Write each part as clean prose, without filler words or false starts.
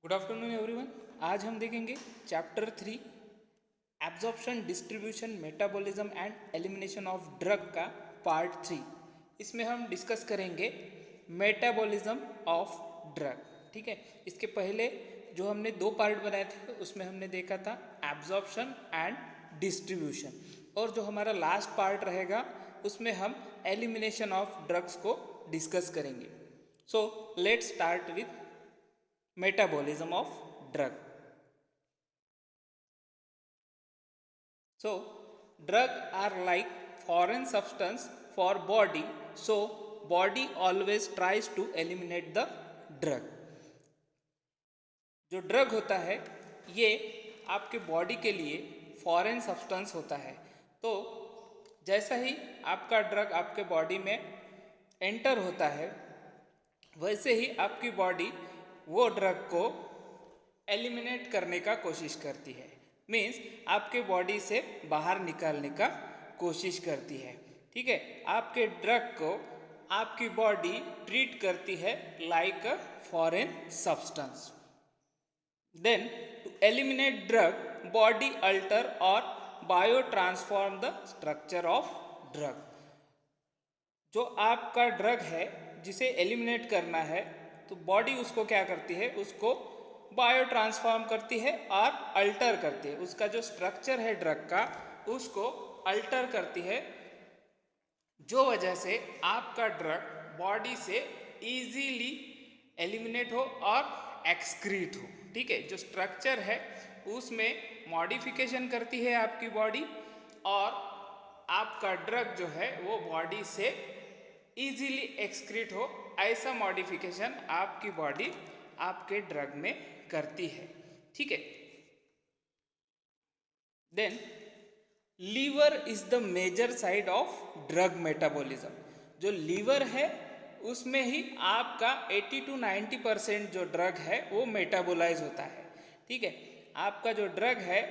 Good afternoon everyone. आज हम देखेंगे chapter 3 absorption, distribution, metabolism and elimination of drug का पार्ट 3। इसमें हम डिस्कस करेंगे मेटाबॉलिज्म ऑफ ड्रग। ठीक है, इसके पहले जो हमने दो पार्ट बनाए थे उसमें हमने देखा था एब्जॉर्प्शन एंड डिस्ट्रीब्यूशन, और जो हमारा लास्ट पार्ट रहेगा उसमें हम एलिमिनेशन ऑफ ड्रग्स को डिस्कस करेंगे। So let's start with metabolism of drug. So drug are like foreign substance for body, so body always tries to eliminate the drug. जो drug होता है ये आपके बॉडी के लिए फॉरेन सब्सटेंस होता है। तो जैसा ही आपका ड्रग आपके बॉडी में एंटर होता है वैसे ही आपकी बॉडी वो ड्रग को एलिमिनेट करने का कोशिश करती है, मीन्स आपके बॉडी से बाहर निकालने का कोशिश करती है। ठीक है, आपके ड्रग को आपकी बॉडी ट्रीट करती है like a foreign substance. Then to eliminate drug body alter और biotransform the structure of drug. जो आपका ड्रग है जिसे एलिमिनेट करना है तो बॉडी उसको क्या करती है, उसको बायो ट्रांसफॉर्म करती है और अल्टर करती है। उसका जो स्ट्रक्चर है ड्रग का उसको अल्टर करती है, जो वजह से आपका ड्रग बॉडी से इजीली एलिमिनेट हो और एक्सक्रीट हो। ठीक है, जो स्ट्रक्चर है उसमें मॉडिफिकेशन करती है आपकी बॉडी और आपका ड्रग जो है वो बॉडी से इजीली एक्सक्रीट हो, ऐसा मॉडिफिकेशन आपकी बॉडी आपके ड्रग में करती है। ठीक है, then liver is the major side of drug metabolism. जो लीवर है उसमें ही आपका 80 to 90% जो ड्रग है वो मेटाबोलाइज होता है। ठीक है, आपका जो ड्रग है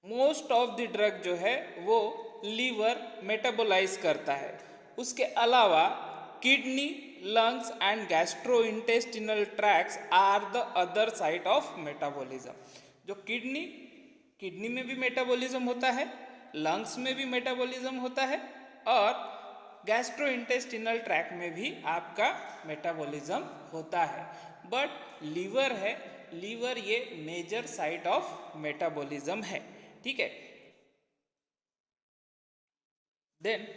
मोस्ट ऑफ द ड्रग जो है वो लीवर मेटाबोलाइज करता है। उसके अलावा kidney, lungs and gastrointestinal tracts are the other side of metabolism. जो किडनी में भी मेटाबॉलिज्म होता है, लंग्स में भी मेटाबॉलिज्म होता है और गैस्ट्रोइंटेस्टिनल ट्रैक्ट में भी आपका मेटाबॉलिज्म होता है। बट लीवर है, लीवर ये मेजर साइट ऑफ मेटाबॉलिज्म है। ठीक है, then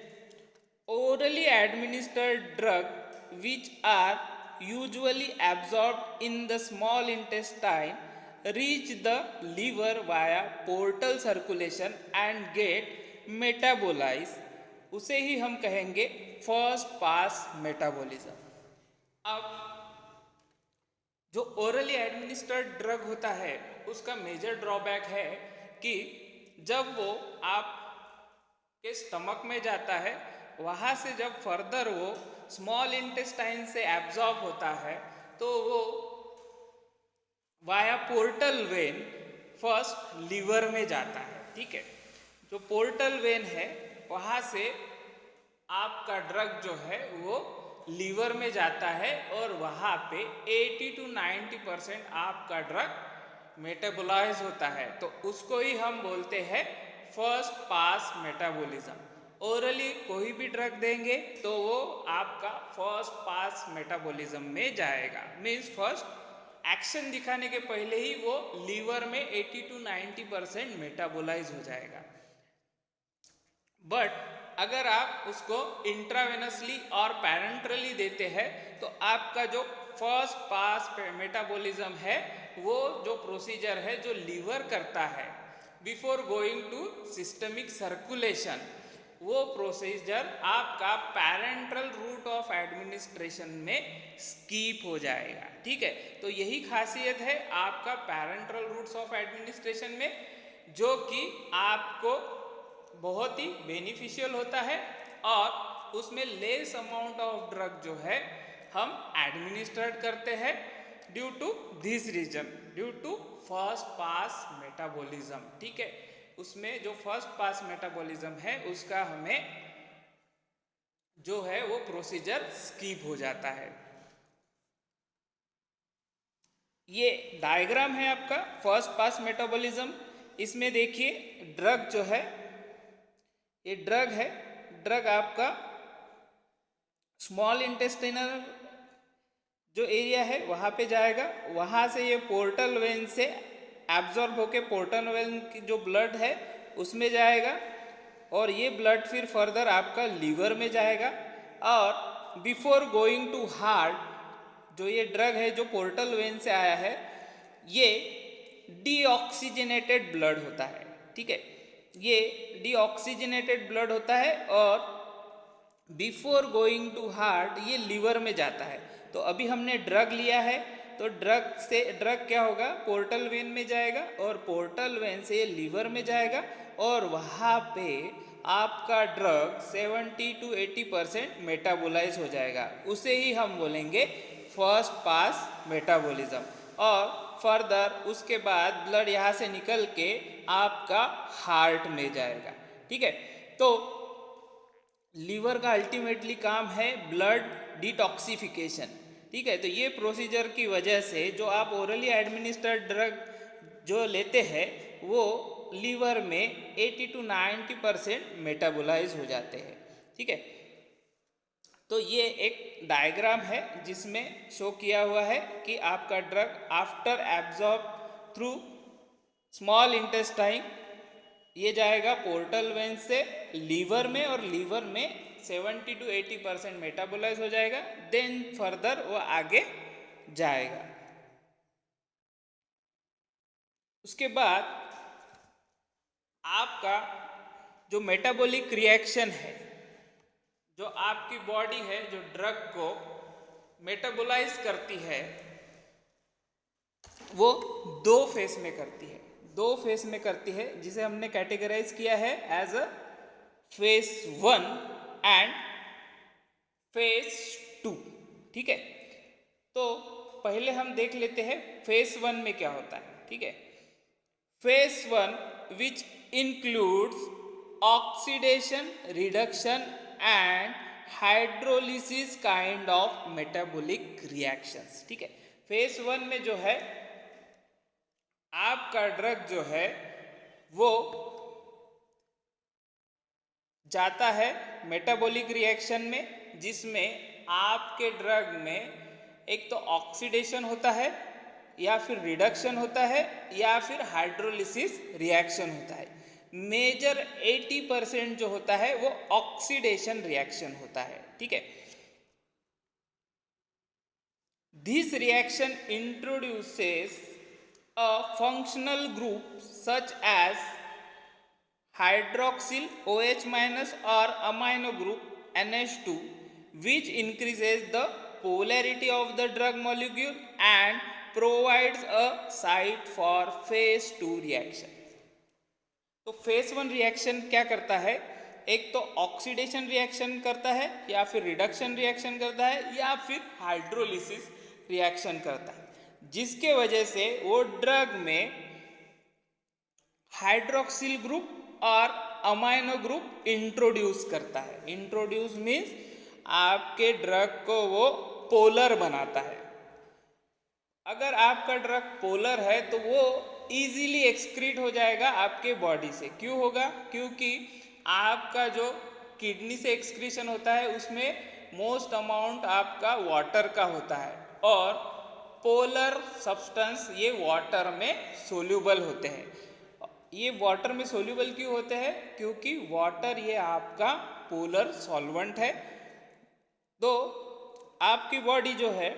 orally administered drug which are usually absorbed in the small intestine reach the liver via portal circulation and get metabolized, उसे ही हम कहेंगे फर्स्ट पास मेटाबॉलिज्म। अब जो ओरली एडमिनिस्टर्ड ड्रग होता है उसका मेजर ड्रॉबैक है कि जब वो आपके स्टमक में जाता है वहाँ से जब फर्दर वो स्मॉल इंटेस्टाइन से एब्जॉर्ब होता है तो वो via portal vein first liver में जाता है। ठीक है, जो पोर्टल वेन है वहाँ से आपका ड्रग जो है वो लीवर में जाता है और वहाँ पे 80 to 90% आपका ड्रग मेटाबोलाइज होता है, तो उसको ही हम बोलते हैं फर्स्ट पास मेटाबॉलिज्म। ओरली कोई भी ड्रग देंगे तो वो आपका फर्स्ट पास मेटाबॉलिज्म में जाएगा, मीन्स फर्स्ट एक्शन दिखाने के पहले ही वो लीवर में 80 to 90% मेटाबोलाइज हो जाएगा। बट अगर आप उसको इंट्रावेनसली और पैरेंट्रली देते हैं तो आपका जो फर्स्ट पास मेटाबॉलिज्म है वो जो प्रोसीजर है जो लीवर करता है before going to systemic circulation, वो प्रोसीजर आपका पैरेंट्रल रूट ऑफ एडमिनिस्ट्रेशन में स्कीप हो जाएगा। ठीक है, तो यही खासियत है आपका पैरेंट्रल रूट्स ऑफ एडमिनिस्ट्रेशन में, जो कि आपको बहुत ही बेनिफिशियल होता है और उसमें लेस अमाउंट ऑफ ड्रग जो है हम एडमिनिस्ट्रेट करते हैं due to this reason, due to first pass metabolism. ठीक है, उसमें जो फर्स्ट पास मेटाबॉलिज्म है उसका हमें जो है वो प्रोसीजर स्किप हो जाता है। ये डायग्राम है आपका फर्स्ट पास मेटाबॉलिज्म। इसमें देखिए ड्रग जो है, ये ड्रग है, ड्रग आपका स्मॉल इंटेस्टाइनल जो एरिया है वहाँ पे जाएगा, वहाँ से ये पोर्टल वेन से एब्जॉर्ब होके पोर्टल वेन की जो ब्लड है उसमें जाएगा, और ये ब्लड फिर फर्दर आपका लीवर में जाएगा, और बिफोर गोइंग टू हार्ट जो ये ड्रग है जो पोर्टल वेन से आया है ये डीऑक्सीजनेटेड ब्लड होता है। ठीक है, ये डीऑक्सीजनेटेड ब्लड होता है और बिफोर गोइंग टू हार्ट ये लीवर में जाता है। तो अभी हमने ड्रग लिया है तो ड्रग से ड्रग क्या होगा, पोर्टल वेन में जाएगा और पोर्टल वेन से ये लीवर में जाएगा, और वहाँ पे आपका ड्रग 70 to 80% मेटाबोलाइज हो जाएगा। उसे ही हम बोलेंगे फर्स्ट पास मेटाबॉलिज्म। और फर्दर उसके बाद ब्लड यहाँ से निकल के आपका हार्ट में जाएगा। ठीक है, तो लीवर का अल्टीमेटली काम है ब्लड डिटॉक्सिफिकेशन। ठीक है, तो ये प्रोसीजर की वजह से जो आप ओरली एडमिनिस्टर्ड ड्रग जो लेते हैं वो लीवर में 80 to 90% मेटाबोलाइज हो जाते हैं। ठीक है, तो ये एक डायग्राम है जिसमें शो किया हुआ है कि आपका drug after absorb through small intestine ये जाएगा पोर्टल वेन से लीवर में, और लीवर में 70 to 80% मेटाबोलाइज हो जाएगा, देन फर्दर वो आगे जाएगा। उसके बाद आपका जो मेटाबॉलिक रिएक्शन है, जो आपकी बॉडी है जो ड्रग को मेटाबोलाइज करती है वो दो फेज में करती है, दो फेज में करती है, जिसे हमने कैटेगराइज किया है as a phase 1 and phase 2। ठीक है, तो पहले हम देख लेते हैं फेज 1 में क्या होता है। ठीक है, phase 1 which includes oxidation, reduction and hydrolysis kind of metabolic reactions. ठीक है, फेज 1 में जो है आपका ड्रग जो है वो जाता है मेटाबॉलिक रिएक्शन में, जिसमें आपके ड्रग में एक तो ऑक्सीडेशन होता है या फिर रिडक्शन होता है या फिर हाइड्रोलिसिस रिएक्शन होता है। मेजर 80% जो होता है वो ऑक्सीडेशन रिएक्शन होता है। ठीक है, this reaction introduces a functional group such as hydroxyl OH- or amino group NH2, which increases the polarity of the drug molecule and provides a site for phase 2 reaction। तो phase 1 reaction क्या करता है, एक तो oxidation reaction करता है या फिर रिडक्शन रिएक्शन करता है या फिर हाइड्रोलिसिस रिएक्शन करता है, जिसके वजह से वो ड्रग में हाइड्रोक्सिल ग्रुप और अमाइनो ग्रुप इंट्रोड्यूस करता है। इंट्रोड्यूस मीन्स आपके ड्रग को वो पोलर बनाता है। अगर आपका ड्रग पोलर है तो वो इजीली एक्सक्रीट हो जाएगा आपके बॉडी से। क्यों होगा, क्योंकि आपका जो किडनी से एक्सक्रीशन होता है उसमें मोस्ट अमाउंट आपका वाटर का होता है, और पोलर सब्सटेंस ये वाटर में सोल्यूबल होते हैं। ये वाटर में सोल्यूबल क्यों होते हैं, क्योंकि वाटर ये आपका पोलर सॉल्वेंट है। तो आपकी बॉडी जो है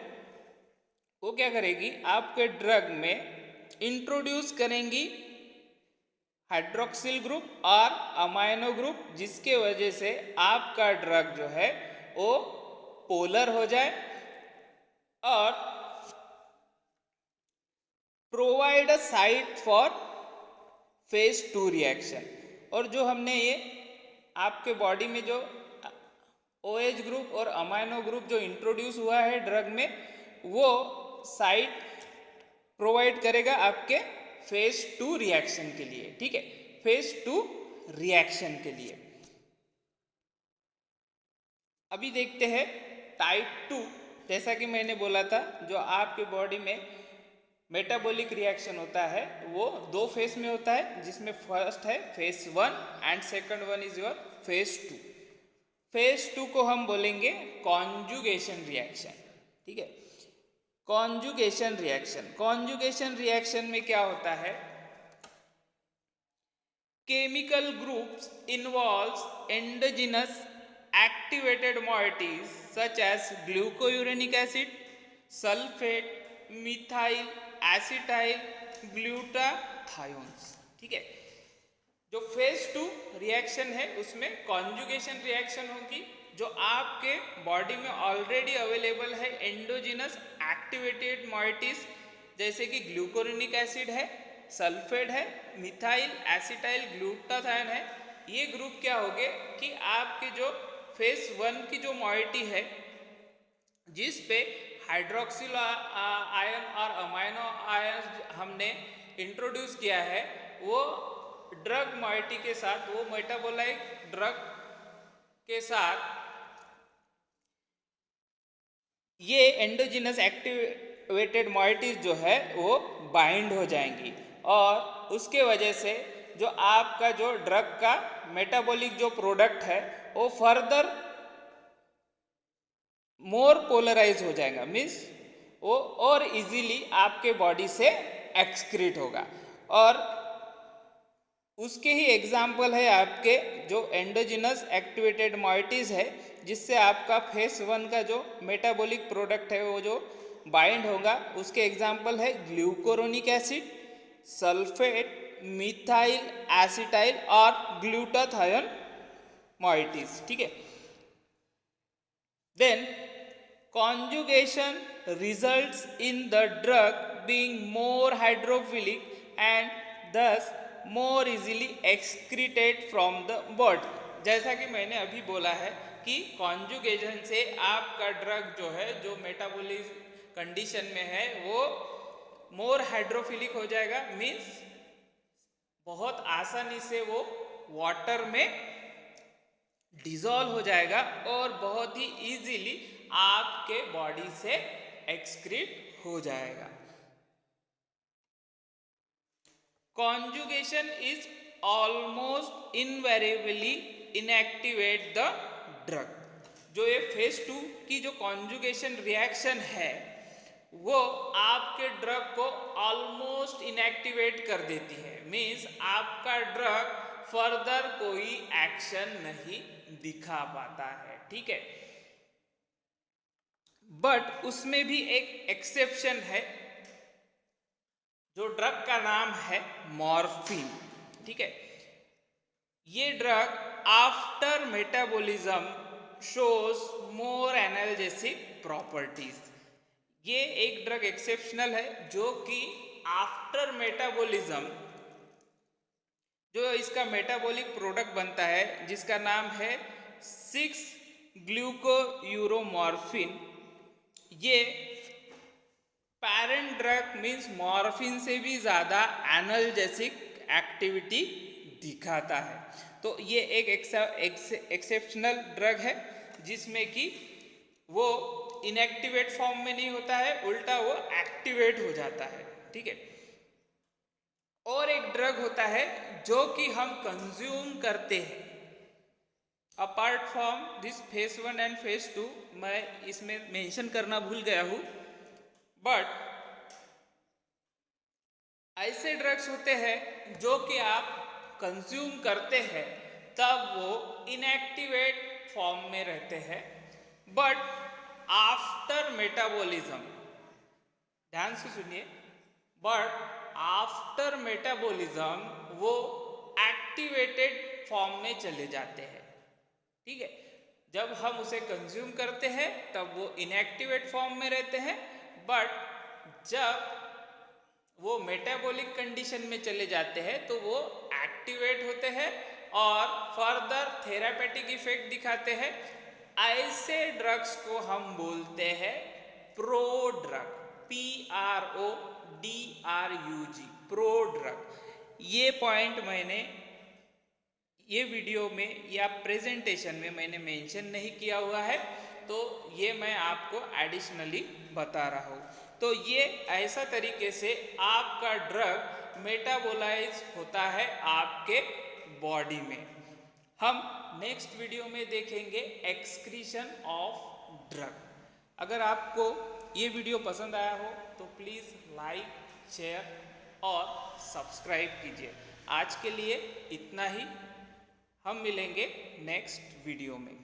वो क्या करेगी, आपके ड्रग में इंट्रोड्यूस करेंगी हाइड्रोक्सिल ग्रुप और अमाइनो ग्रुप, जिसके वजह से आपका ड्रग जो है वो पोलर हो जाए और provide a site for phase 2 reaction. और जो हमने ये आपके बॉडी में जो OH ग्रुप और अमाइनो ग्रुप जो इंट्रोड्यूस हुआ है ड्रग में, वो साइट प्रोवाइड करेगा आपके फेज 2 रिएक्शन के लिए। ठीक है, फेज 2 रिएक्शन के लिए। अभी देखते हैं टाइप 2। जैसा कि मैंने बोला था, जो आपके बॉडी में मेटाबॉलिक रिएक्शन होता है वो दो फेज में होता है, जिसमें फर्स्ट है phase 1 and second one is your phase 2। Phase 2 को हम बोलेंगे कॉन्जुगेशन रिएक्शन। ठीक है, कॉन्जुगेशन रिएक्शन। कॉन्जुगेशन रिएक्शन में क्या होता है, chemical groups involves endogenous activated moieties such as glucouronic acid, sulfate, methyl, acetyl, glutathione। ठीक है, जो फेज 2 रिएक्शन है उसमें कॉन्जुगेशन रिएक्शन होगी, जो आपके बॉडी में ऑलरेडी अवेलेबल है एंडोजिनस एक्टिवेटेड मोieties, जैसे कि ग्लूकोरोनिक एसिड है, सल्फेट है, मिथाइल एसिटाइल ग्लूटाथायोन है। ये ग्रुप क्या हो गए कि आपके जो फेज 1 की जो मोइटी है, जिस पे हाइड्रोक्सिल आयन और अमाइनो आयन हमने इंट्रोड्यूस किया है, वो ड्रग मोइटी के साथ, वो मेटाबोलाइट ड्रग के साथ ये एंडोजिनस एक्टिवेटेड मोइटीज जो है वो बाइंड हो जाएंगी, और उसके वजह से जो आपका जो ड्रग का मेटाबॉलिक जो प्रोडक्ट है वो फर्दर मोर पोलराइज हो जाएगा, मीन्स वो और इजीली आपके बॉडी से एक्सक्रीट होगा। और उसके ही एग्जाम्पल है आपके जो एंडोजिनस एक्टिवेटेड मोइटीज है, जिससे आपका फेज 1 का जो मेटाबॉलिक प्रोडक्ट है वो जो बाइंड होगा, उसके एग्जाम्पल है glucuronic acid, sulphate, methyl acetyl और ग्लूटाथायोन मोइटीज। ठीक है, then conjugation results in the drug being more hydrophilic and thus more easily excreted from the body। जैसा कि मैंने अभी बोला है कि कॉन्जुगेशन से आपका ड्रग जो है, जो मेटाबॉलिक कंडीशन में है, वो मोर हाइड्रोफिलिक हो जाएगा, मीन्स बहुत आसानी से वो वाटर में डिसॉल्व हो जाएगा और बहुत ही इजीली आपके बॉडी से एक्सक्रीट हो जाएगा। Conjugation is almost invariably inactivate the drug. जो ये फेज 2 की जो कॉन्जुगेशन रिएक्शन है वो आपके ड्रग को ऑलमोस्ट इनएक्टिवेट कर देती है, मीन्स आपका ड्रग फर्दर कोई एक्शन नहीं दिखा पाता है। ठीक है, बट उसमें भी एक एक्सेप्शन है, जो ड्रग का नाम है मॉर्फिन। ठीक है, ये ड्रग आफ्टर मेटाबॉलिज्म शोज मोर एनाल्जेसिक प्रॉपर्टीज। ये एक ड्रग एक्सेप्शनल है जो कि आफ्टर मेटाबॉलिज्म जो इसका मेटाबॉलिक प्रोडक्ट बनता है, जिसका नाम है 6 ग्लूकोयूरोमॉर्फिन, ये पैरेंट ड्रग मीन्स मॉर्फिन से भी ज़्यादा एनाल्जेसिक एक्टिविटी दिखाता है। तो ये एक एक्सेप्शनल ड्रग है जिसमें कि वो इनएक्टिवेट फॉर्म में नहीं होता है, उल्टा वो एक्टिवेट हो जाता है। ठीक है, और एक ड्रग होता है जो कि हम कंज्यूम करते हैं apart from this phase 1 and phase 2, मैं इसमें मेंशन करना भूल गया हूँ, बट ऐसे ड्रग्स होते हैं जो कि आप कंज्यूम करते हैं तब वो इनएक्टिवेट फॉर्म में रहते हैं, बट आफ्टर मेटाबॉलिज्म, ध्यान से सुनिए, बट आफ्टर मेटाबॉलिज्म वो एक्टिवेटेड फॉर्म में चले जाते हैं। ठीक है, जब हम उसे कंज्यूम करते हैं तब वो इनएक्टिवेट फॉर्म में रहते हैं, बट जब वो मेटाबॉलिक कंडीशन में चले जाते हैं तो वो एक्टिवेट होते हैं और फर्दर थेरापेटिक इफेक्ट दिखाते हैं। ऐसे ड्रग्स को हम बोलते हैं प्रोड्रग, PRODRUG, प्रोड्रग। ये पॉइंट मैंने ये वीडियो में या प्रेजेंटेशन में मैंने मेंशन नहीं किया हुआ है, तो ये मैं आपको एडिशनली बता रहा हूँ। तो ये ऐसा तरीके से आपका ड्रग मेटाबोलाइज होता है आपके बॉडी में। हम नेक्स्ट वीडियो में देखेंगे एक्सक्रीशन ऑफ ड्रग। अगर आपको ये वीडियो पसंद आया हो तो प्लीज़ लाइक, शेयर और सब्सक्राइब कीजिए। आज के लिए इतना ही, हम मिलेंगे नेक्स्ट वीडियो में।